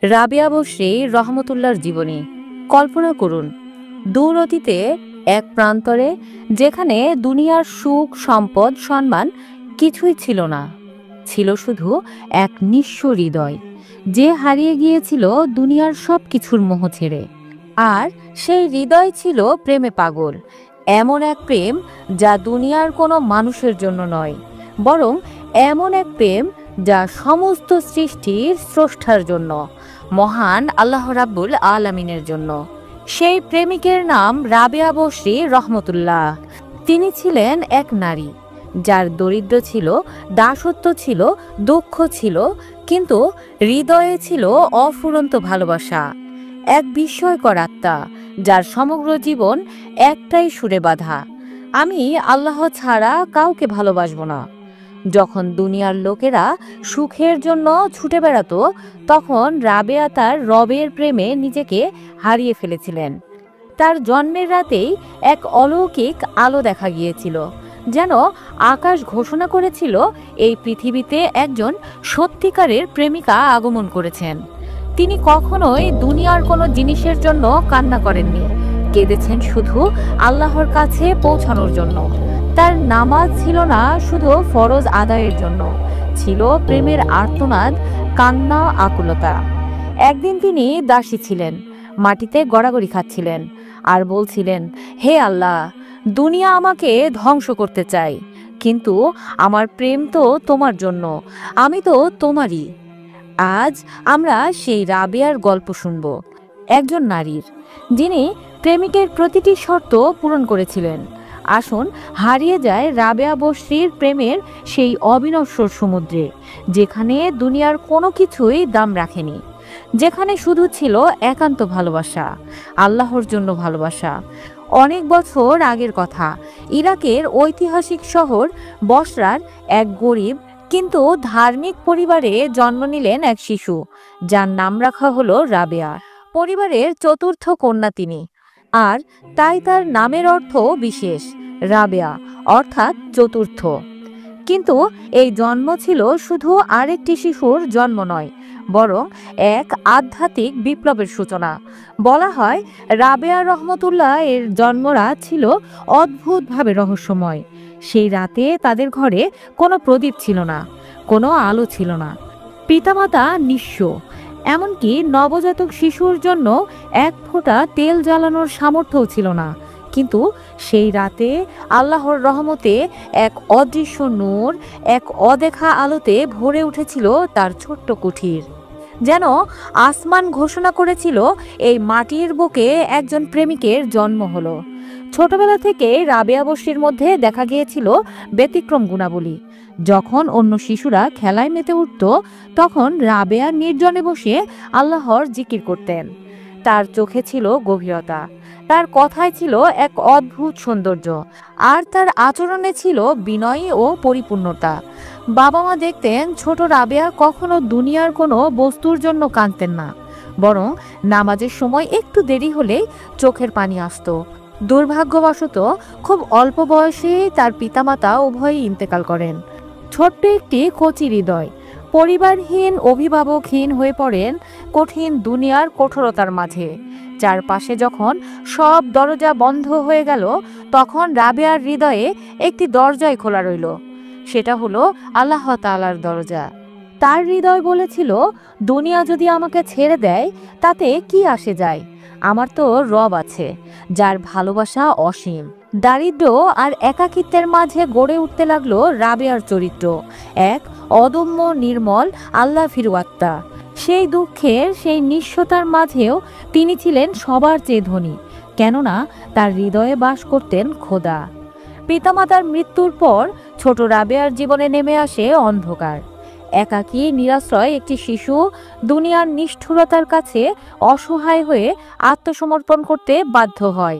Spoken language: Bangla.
রাবিয়া বসরি রহমতুল্লাহর জীবনী। কল্পনা করুন, দূর অতীতে এক প্রান্তরে, যেখানে দুনিয়ার সুখ, সম্পদ, সম্মান কিছুই ছিল না, ছিল শুধু এক নিঃস্ব হৃদয়, যে হারিয়ে গিয়েছিল দুনিয়ার সব কিছুর মোহ ছেড়ে। আর সেই হৃদয় ছিল প্রেমে পাগল, এমন এক প্রেম যা দুনিয়ার কোনো মানুষের জন্য নয়, বরং এমন এক প্রেম যা সমস্ত সৃষ্টির স্রষ্টার জন্য, মহান আল্লাহ রাব্বুল আলামিনের জন্য। সেই প্রেমিকের নাম রাবেয়া বসরি রহমতুল্লাহ। তিনি ছিলেন এক নারী, যার দরিদ্র ছিল, দাসত্ব ছিল, দুঃখ ছিল, কিন্তু হৃদয়ে ছিল অফুরন্ত ভালোবাসা। এক বিস্ময়কর আত্মা, যার সমগ্র জীবন একটাই সুরে বাঁধা: আমি আল্লাহ ছাড়া কাউকে ভালোবাসবো না। যখন দুনিয়ার লোকেরা সুখের জন্য ছুটে বেড়াতো, তখন রাবেয়া তার রবের প্রেমে নিজেকে হারিয়ে ফেলেছিলেন। তার জন্মের রাতেই এক অলৌকিক আলো দেখা গিয়েছিল, যেন আকাশ ঘোষণা করেছিল এই পৃথিবীতে একজন সত্যিকারের প্রেমিকা আগমন করেছেন। তিনি কখনোই দুনিয়ার কোনো জিনিসের জন্য কান্না করেননি, কেঁদেছেন শুধু আল্লাহর কাছে পৌঁছানোর জন্য। তার নামাজ ছিল না শুধু ফরজ আদায়ের জন্য, ছিল প্রেমের আর্তনাদ, কান্না, আকুলতা। একদিন তিনি দাসী ছিলেন, মাটিতে গড়াগড়ি খাচ্ছিলেন আর বলছিলেন, হে আল্লাহ, দুনিয়া আমাকে ধ্বংস করতে চায়, কিন্তু আমার প্রেম তো তোমার জন্য, আমি তো তোমারই। আজ আমরা সেই রাবেয়ার গল্প শুনব, একজন নারীর, যিনি প্রেমিকের প্রতিটি শর্ত পূরণ করেছিলেন। আসুন হারিয়ে যায় রাবেয়া বসরির প্রেমের সেই অবিনশ্বর সমুদ্রে, যেখানে দুনিয়ার কোনো কিছুই দাম রাখেনি, যেখানে শুধু ছিল একান্ত ভালোবাসা, আল্লাহর জন্য ভালোবাসা। অনেক বছর আগের কথা, ইরাকের ঐতিহাসিক শহর বসরার এক গরিব কিন্তু ধার্মিক পরিবারে জন্ম নিলেন এক শিশু, যার নাম রাখা হলো রাবেয়া। পরিবারের চতুর্থ কন্যা তিনি, আর তাই তার নামের অর্থ বিশেষ, রাবেয়া অর্থাৎ চতুর্থ। কিন্তু এই জন্ম ছিল শুধু আরেকটি শিশুর জন্ম নয়, বরং এক আধ্যাত্মিক বিপ্লবের সূচনা। বলা হয়, রাবেয়া রহমতুল্লাহ এর জন্মরাত ছিল অদ্ভুতভাবে রহস্যময়। সেই রাতে তাদের ঘরে কোনো প্রদীপ ছিল না, কোনো আলো ছিল না, পিতামাতা নিঃস্ব, এমনকি নবজাতক শিশুর জন্য এক ফোঁটা তেল জ্বালানোর সামর্থ্যও ছিল না। কিন্তু সেই রাতে আল্লাহর রহমতে এক অদৃশ্য নূর, এক অদেখা আলোতে ভরে উঠেছিল তার ছোট্ট কুঠির। যেন আসমান ঘোষণা করেছিল, এই মাটির বুকে একজন প্রেমিকের জন্ম হলো। ছোটবেলা থেকে রাবেয়া বসরির মধ্যে দেখা গিয়েছিল ব্যতিক্রম গুণাবলী। যখন অন্য শিশুরা খেলায় মেতে উঠত, তখন রাবেয়া নির্জনে বসে আল্লাহর জিকির করতেন। তার চোখে ছিল গভীরতা, তার কথায় ছিল এক অদ্ভুত সৌন্দর্য, আর তার আচরণে ছিল বিনয়ী ও পরিপূর্ণতা। বাবা মা দেখতেন, ছোট রাবেয়া কখনো দুনিয়ার কোনো বস্তুর জন্য কাঁদতেন না, বরং নামাজের সময় একটু দেরি হলেই চোখের পানি আসতো। দুর্ভাগ্যবশত খুব অল্প বয়সেই তার পিতামাতা উভয়ই ইন্তেকাল করেন। ছোট্ট একটি কচি হৃদয়, পরিবারহীন, অভিভাবকহীন হয়ে পড়েন কঠিন দুনিয়ার কঠোরতার মাঝে। চারপাশে যখন সব দরজা বন্ধ হয়ে গেল, তখন রাবেয়ার হৃদয়ে একটি দরজাই খোলা রইল। সেটা হলো আল্লাহ তাআলার দরজা। তার হৃদয় বলেছিল, দুনিয়া যদি আমাকে ছেড়ে দেয় তাতে কি আসে যায়, আমার তো রব আছে, যার ভালোবাসা অসীম। দারিদ্র আর একাকিত্বের মাঝে গড়ে উঠতে লাগলো রাবেয়ার চরিত্র, এক অদম্য, নির্মল, আল্লাহ ফিরু আত্মা। সেই দুঃখের, সেই নিঃস্বতার মাঝেও তিনি ছিলেন সবার চেয়ে ধনী, কেননা তার হৃদয়ে বাস করতেন খোদা। পিতামাতার মৃত্যুর পর ছোট রাবেয়ার জীবনে নেমে আসে অন্ধকার। একাকী, নিরাশ্রয় একটি শিশু দুনিয়ার নিষ্ঠুরতার কাছে অসহায় হয়ে আত্মসমর্পণ করতে বাধ্য হয়।